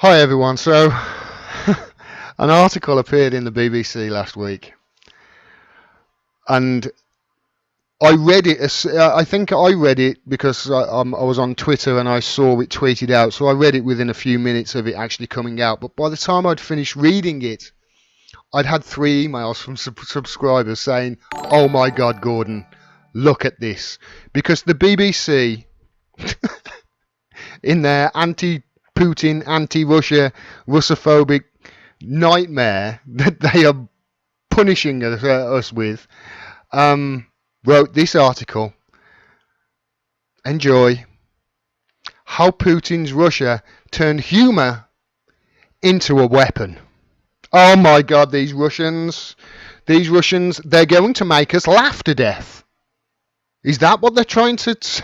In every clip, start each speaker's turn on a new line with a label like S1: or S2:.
S1: Hi everyone. So, an article appeared in the BBC last week, and I read it. I think I read it because I was on Twitter and I saw it tweeted out. So I read it within a few minutes of it actually coming out. But by the time I'd finished reading it, I'd had 3 emails from subscribers saying, "Oh my God, Gordon, look at this," because the BBC, in their anti-Putin, anti-Russia, Russophobic nightmare that they are punishing us with, wrote this article. Enjoy. How Putin's Russia turned humour into a weapon. Oh my God, these Russians, they're going to make us laugh to death. Is that what they're trying to say?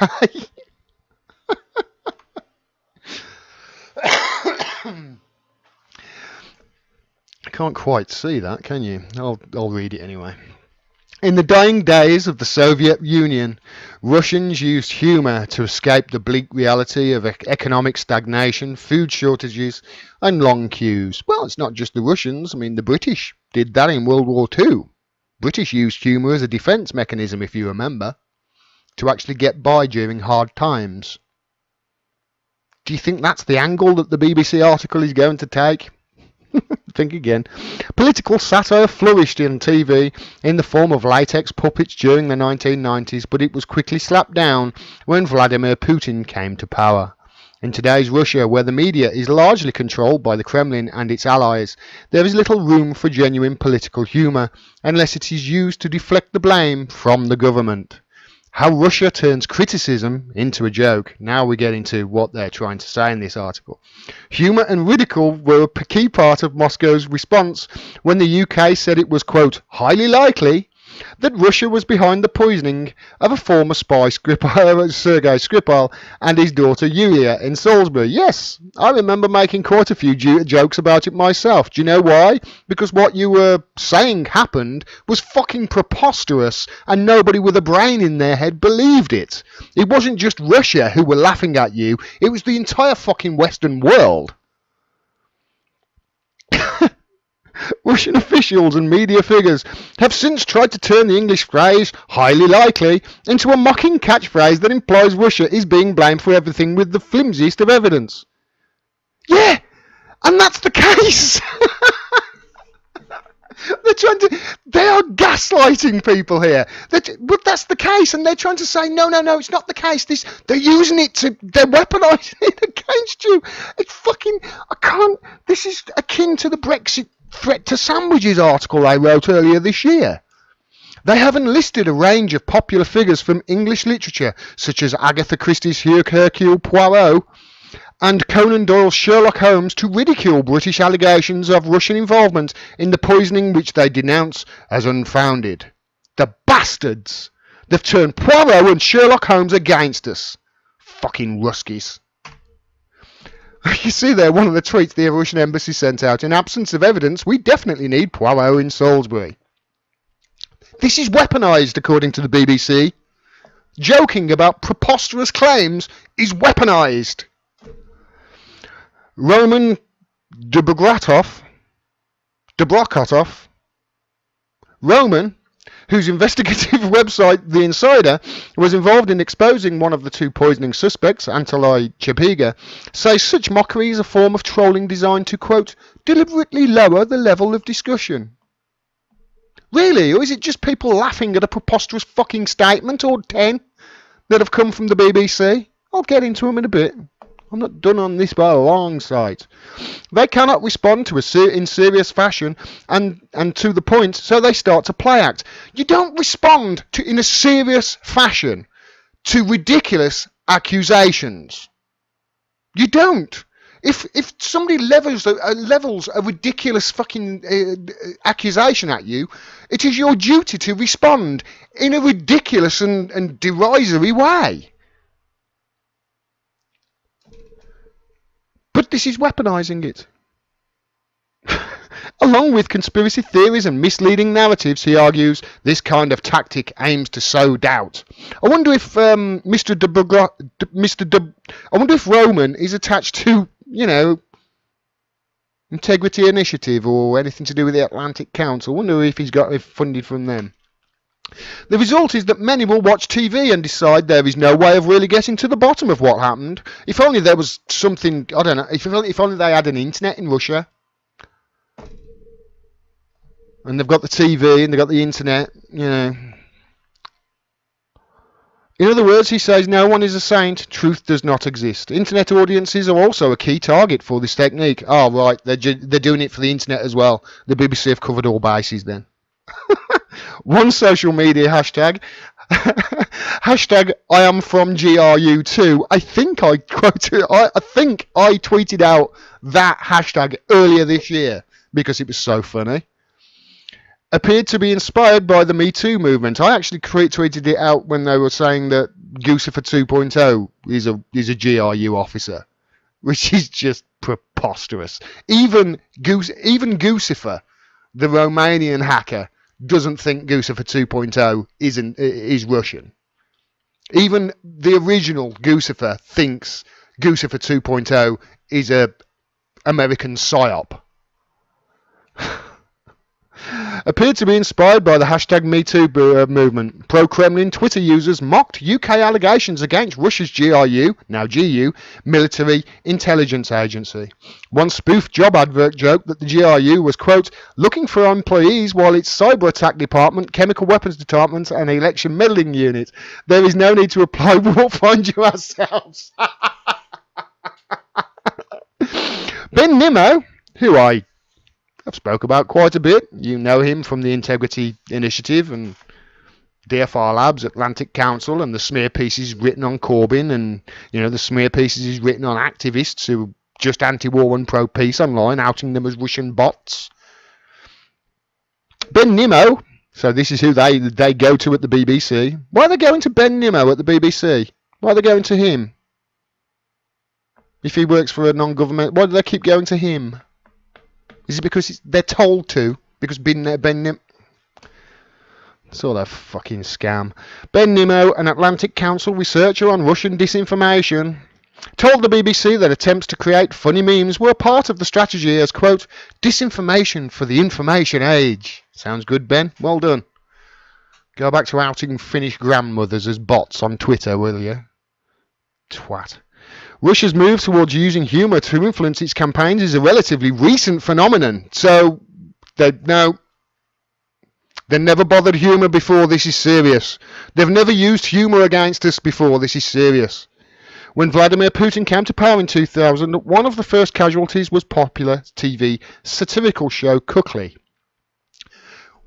S1: I can't quite see that, can you? I'll read it anyway. In the dying days of the Soviet Union, Russians used humour to escape the bleak reality of economic stagnation, food shortages, and long queues. Well, it's not just the Russians. I mean, the British did that in World War II. British used humour as a defence mechanism, if you remember, to actually get by during hard times. Do you think that's the angle that the BBC article is going to take? Think again. Political satire flourished in TV in the form of latex puppets during the 1990s, but it was quickly slapped down when Vladimir Putin came to power. In today's Russia, where the media is largely controlled by the Kremlin and its allies, there is little room for genuine political humour unless it is used to deflect the blame from the government. How Russia turns criticism into a joke. Now we get into what they're trying to say in this article. Humour and ridicule were a key part of Moscow's response when the UK said it was, quote, highly likely that Russia was behind the poisoning of a former spy, Sergei Skripal, and his daughter Yulia in Salisbury. Yes, I remember making quite a few jokes about it myself. Do you know why? Because what you were saying happened was fucking preposterous, and nobody with a brain in their head believed it. It wasn't just Russia who were laughing at you, it was the entire fucking Western world. Russian officials and media figures have since tried to turn the English phrase, highly likely, into a mocking catchphrase that implies Russia is being blamed for everything with the flimsiest of evidence. Yeah, and that's the case. They are gaslighting people here. But that's the case, and they're trying to say, no, it's not the case. They're using it they're weaponizing it against you. It's fucking, this is akin to the Brexit threat to sandwiches article I wrote earlier this year. They have enlisted a range of popular figures from English literature, such as Agatha Christie's Hercule Poirot and Conan Doyle's Sherlock Holmes, to ridicule British allegations of Russian involvement in the poisoning, which they denounce as unfounded. The bastards! They've turned Poirot and Sherlock Holmes against us. Fucking Ruskies. You see there, one of the tweets the Russian embassy sent out. In absence of evidence, we definitely need Poirot in Salisbury. This is weaponized, according to the BBC. Joking about preposterous claims is weaponized. Roman Dobrokotov, Roman, whose investigative website, The Insider, was involved in exposing one of the 2 poisoning suspects, Anatoly Chepiga, says such mockery is a form of trolling designed to, quote, deliberately lower the level of discussion. Really? Or is it just people laughing at a preposterous fucking statement or 10 that have come from the BBC? I'll get into them in a bit. I'm not done on this by a long sight. They cannot respond to in serious fashion and to the point, so they start to play act. You don't respond in a serious fashion to ridiculous accusations. You don't. If somebody levels a ridiculous fucking accusation at you, it is your duty to respond in a ridiculous and derisory way. But this is weaponizing it. Along with conspiracy theories and misleading narratives, he argues, this kind of tactic aims to sow doubt. I wonder if I wonder if Roman is attached to, you know, Integrity Initiative or anything to do with the Atlantic Council. I wonder if he's got it funded from them. The result is that many will watch TV and decide there is no way of really getting to the bottom of what happened. If only there was something, I don't know, if only they had an internet in Russia. And they've got the TV and they've got the internet, you know. In other words, he says no one is a saint, truth does not exist. Internet audiences are also a key target for this technique. Oh, right, they're doing it for the internet as well. The BBC have covered all bases then. One social media hashtag, hashtag I am from GRU2. I think I tweeted out that hashtag earlier this year because it was so funny. Appeared to be inspired by the Me Too movement. I actually tweeted it out when they were saying that Guccifer 2.0 is a GRU officer, which is just preposterous. Even Guccifer, the Romanian hacker, doesn't think Guccifer 2.0 is Russian. Even the original Guccifer thinks Guccifer 2.0 is a American psyop. Appeared to be inspired by the hashtag MeToo movement. Pro-Kremlin Twitter users mocked UK allegations against Russia's GRU, now GU, military intelligence agency. One spoof job advert joked that the GRU was, quote, looking for employees while its cyber attack department, chemical weapons department and election meddling unit. There is no need to apply, we'll find you ourselves. Ben Nimmo, who I've spoke about quite a bit. You know him from the Integrity Initiative and DFR Labs, Atlantic Council, and the smear pieces written on Corbyn, and you know the smear pieces he's written on activists who are just anti-war and pro-peace online, outing them as Russian bots. Ben Nimmo. So this is who they go to at the BBC. Why are they going to Ben Nimmo at the BBC? Why are they going to him? If he works for a non-government, why do they keep going to him? Is it because they're told to? Because Ben Nimmo... Sort of fucking scam. Ben Nimmo, an Atlantic Council researcher on Russian disinformation, told the BBC that attempts to create funny memes were part of the strategy as, quote, disinformation for the information age. Sounds good, Ben. Well done. Go back to outing Finnish grandmothers as bots on Twitter, will you? Twat. Russia's move towards using humour to influence its campaigns is a relatively recent phenomenon. So, they've never bothered humour before. This is serious. They've never used humour against us before. This is serious. When Vladimir Putin came to power in 2000, one of the first casualties was popular TV satirical show Kukly,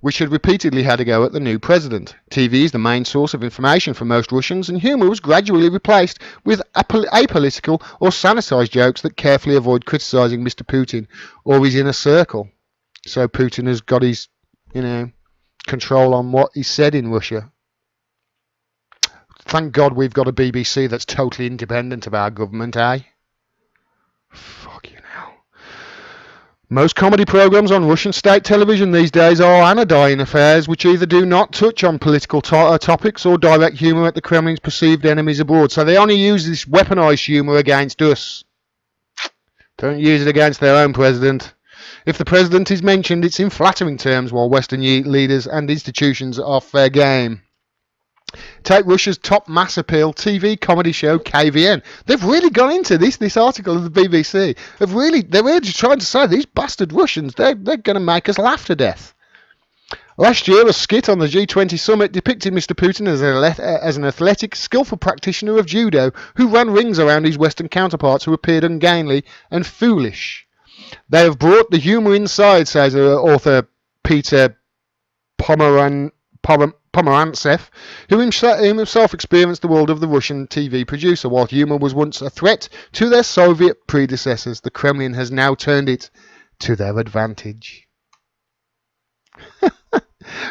S1: which had repeatedly had a go at the new president. TV is the main source of information for most Russians, and humour was gradually replaced with apolitical or sanitised jokes that carefully avoid criticising Mr. Putin or his inner circle. So Putin has got his, control on what is said in Russia. Thank God we've got a BBC that's totally independent of our government, eh? Fuck you now. Most comedy programmes on Russian state television these days are anodyne affairs which either do not touch on political topics or direct humour at the Kremlin's perceived enemies abroad. So they only use this weaponized humour against us. Don't use it against their own president. If the president is mentioned, it's in flattering terms, while Western leaders and institutions are fair game. Take Russia's top mass appeal TV comedy show KVN. They've really gone into this article of the BBC. They're really just trying to say these bastard Russians, they're going to make us laugh to death. Last year, a skit on the G20 summit depicted Mr. Putin as an athletic, skillful practitioner of judo who ran rings around his Western counterparts who appeared ungainly and foolish. They have brought the humour inside, says author Peter Pomerantsev, who himself experienced the world of the Russian TV producer. While humour was once a threat to their Soviet predecessors, the Kremlin has now turned it to their advantage.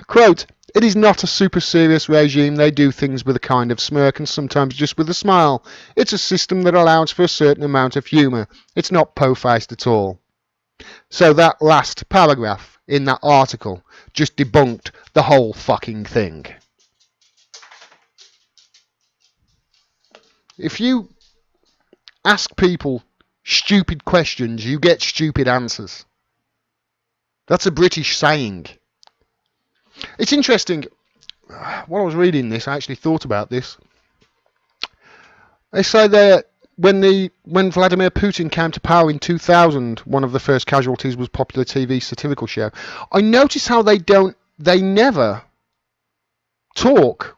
S1: Quote, it is not a super serious regime. They do things with a kind of smirk and sometimes just with a smile. It's a system that allows for a certain amount of humour. It's not po-faced at all. So that last paragraph in that article just debunked the whole fucking thing. If you ask people, stupid questions, you get stupid answers. That's a British saying. It's interesting. While I was reading this, I actually thought about this. They say that when Vladimir Putin came to power in 2000, one of the first casualties was popular TV satirical show. I notice how they never talk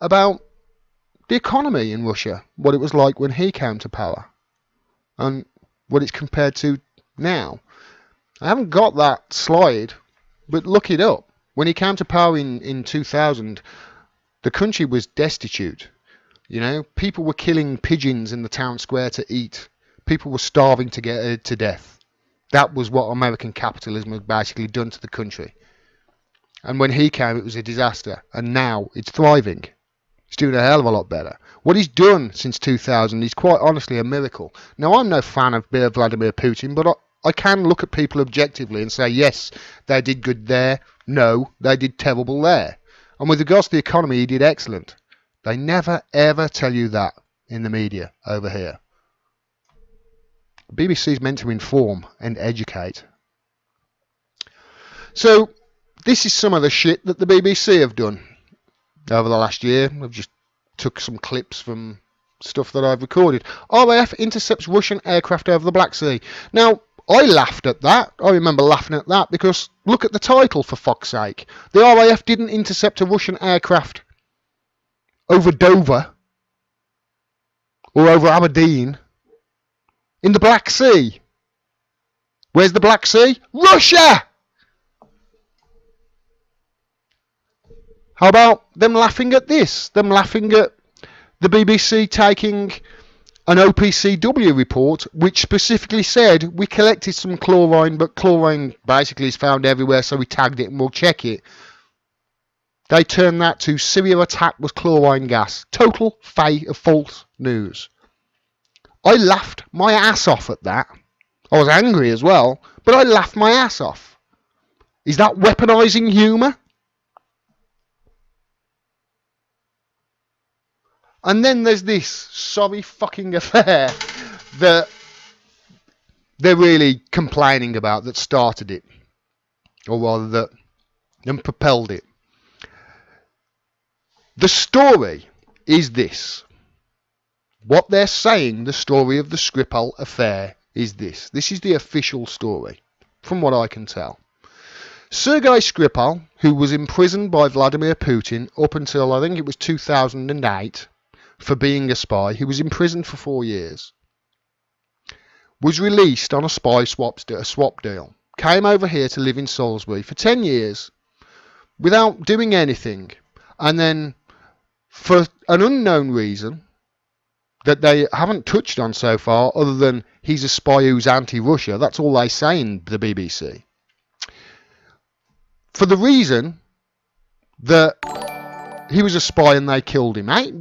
S1: about the economy in Russia, what it was like when he came to power, and what it's compared to now. I haven't got that slide, but look it up. When he came to power in 2000, the country was destitute. You know, people were killing pigeons in the town square to eat. People were starving to death. That was what American capitalism had basically done to the country. And when he came, it was a disaster. And now it's thriving. It's doing a hell of a lot better. What he's done since 2000 is quite honestly a miracle. Now, I'm no fan of Vladimir Putin, but I can look at people objectively and say, yes, they did good there. No, they did terrible there. And with regards to the economy, he did excellent. They never, ever tell you that in the media over here. The BBC is meant to inform and educate. So, this is some of the shit that the BBC have done over the last year. I've just took some clips from stuff that I've recorded. RAF intercepts Russian aircraft over the Black Sea. Now, I laughed at that. I remember laughing at that because look at the title, for fuck's sake. The RAF didn't intercept a Russian aircraft over Dover or over Aberdeen in the Black Sea. Where's the Black Sea? Russia! How about them laughing at this? Them laughing at the BBC taking an OPCW report which specifically said we collected some chlorine, but chlorine basically is found everywhere, so we tagged it and we'll check it. They turned that to Syria attack was chlorine gas. Total false news. I laughed my ass off at that. I was angry as well, but I laughed my ass off. Is that weaponizing humour? And then there's this sorry fucking affair that they're really complaining about that started it. Or rather that propelled it. The story is this. What they're saying, the story of the Skripal affair is this. This is the official story, from what I can tell. Sergei Skripal, who was imprisoned by Vladimir Putin up until I think it was 2008 for being a spy, he was imprisoned for 4 years, was released on a spy swap deal, came over here to live in Salisbury for 10 years without doing anything, and then for an unknown reason that they haven't touched on so far, other than he's a spy who's anti-Russia, that's all they say in the BBC, for the reason that he was a spy and they killed him. 8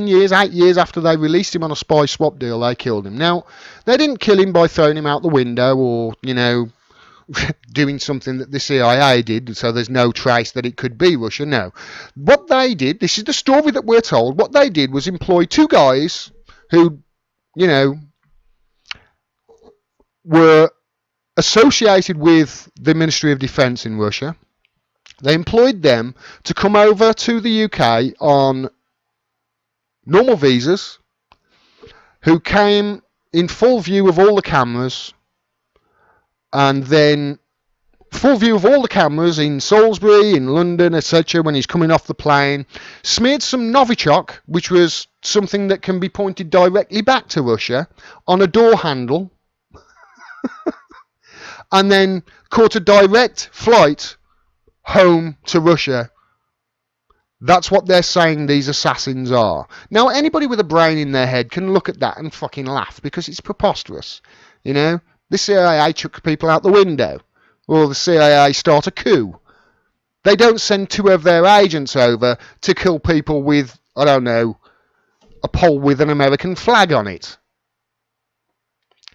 S1: years after they released him on a spy swap deal, they killed him. Now, they didn't kill him by throwing him out the window or, doing something that the CIA did, so there's no trace that it could be Russia. No. What they did, this is the story that we're told, what they did was employ two guys who, were associated with the Ministry of Defence in Russia. They employed them to come over to the UK on normal visas, who came in full view of all the cameras, and then full view of all the cameras in Salisbury, in London, etc., when he's coming off the plane, smeared some Novichok, which was something that can be pointed directly back to Russia, on a door handle, and then caught a direct flight home to Russia. That's what they're saying these assassins are. Now, anybody with a brain in their head can look at that and fucking laugh, because it's preposterous. The CIA chuck people out the window, or the CIA start a coup. They don't send two of their agents over to kill people with, I don't know, a pole with an American flag on it.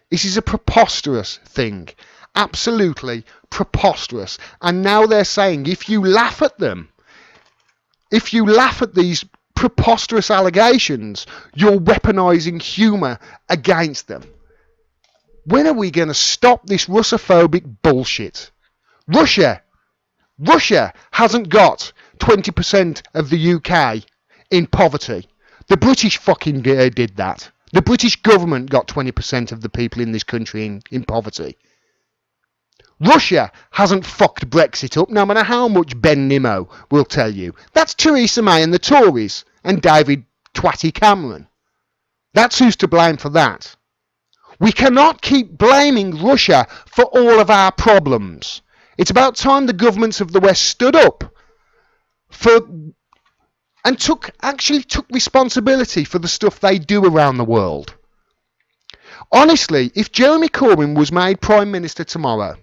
S1: This is a preposterous thing. Absolutely preposterous. And now they're saying if you laugh at them, if you laugh at these preposterous allegations, you're weaponizing humour against them. When are we going to stop this Russophobic bullshit? Russia hasn't got 20% of the UK in poverty. The British fucking did that. The British government got 20% of the people in this country in poverty. Russia hasn't fucked Brexit up, no matter how much Ben Nimmo will tell you. That's Theresa May and the Tories and David Twatty Cameron. That's who's to blame for that. We cannot keep blaming Russia for all of our problems. It's about time the governments of the West stood up and took responsibility for the stuff they do around the world. Honestly, if Jeremy Corbyn was made Prime Minister tomorrow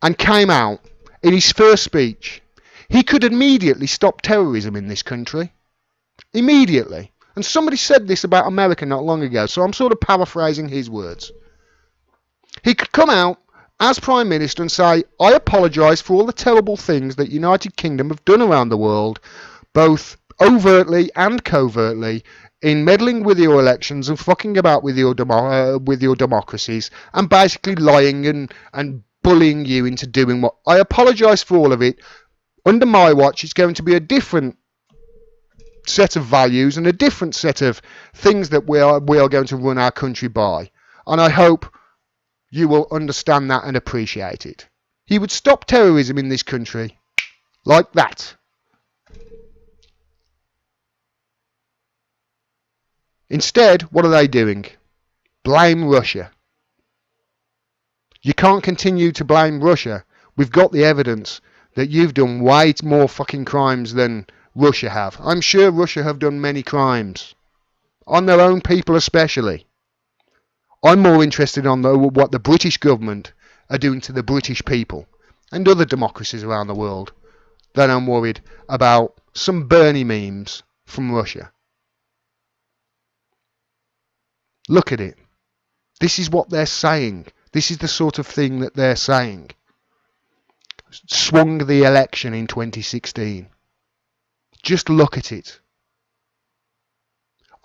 S1: and came out in his first speech, he could immediately stop terrorism in this country. Immediately. And somebody said this about America not long ago, so I'm sort of paraphrasing his words. He could come out as Prime Minister and say, I apologise for all the terrible things that United Kingdom have done around the world, both overtly and covertly, in meddling with your elections and fucking about with your democracies and basically lying and bullying you into doing what... I apologise for all of it. Under my watch, it's going to be a different set of values and a different set of things that we are going to run our country by. And I hope you will understand that and appreciate it. He would stop terrorism in this country like that. Instead, what are they doing? Blame Russia. You can't continue to blame Russia. We've got the evidence that you've done way more fucking crimes than Russia have. I'm sure Russia have done many crimes. On their own people especially. I'm more interested on what the British government are doing to the British people and other democracies around the world than I'm worried about some Bernie memes from Russia. Look at it. This is what they're saying. This is the sort of thing that they're saying. Swung the election in 2016. Just look at it.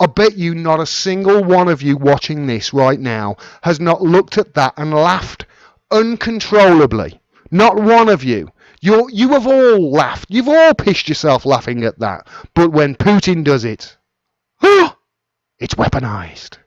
S1: I bet you not a single one of you watching this right now has not looked at that and laughed uncontrollably. Not one of you. You have all laughed. You've all pissed yourself laughing at that. But when Putin does it, it's weaponized.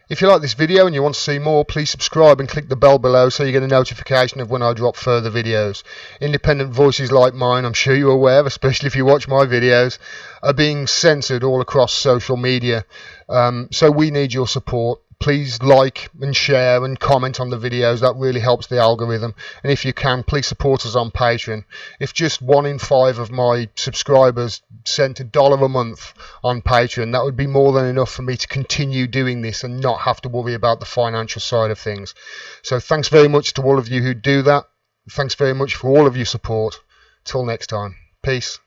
S1: If you like this video and you want to see more, please subscribe and click the bell below so you get a notification of when I drop further videos. Independent voices like mine, I'm sure you're aware, especially if you watch my videos, are being censored all across social media. So we need your support. Please like and share and comment on the videos. That really helps the algorithm. And if you can, please support us on Patreon. If just 1 in 5 of my subscribers sent $1 a month on Patreon, that would be more than enough for me to continue doing this and not have to worry about the financial side of things. So thanks very much to all of you who do that. Thanks very much for all of your support. Till next time. Peace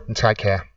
S1: and take care.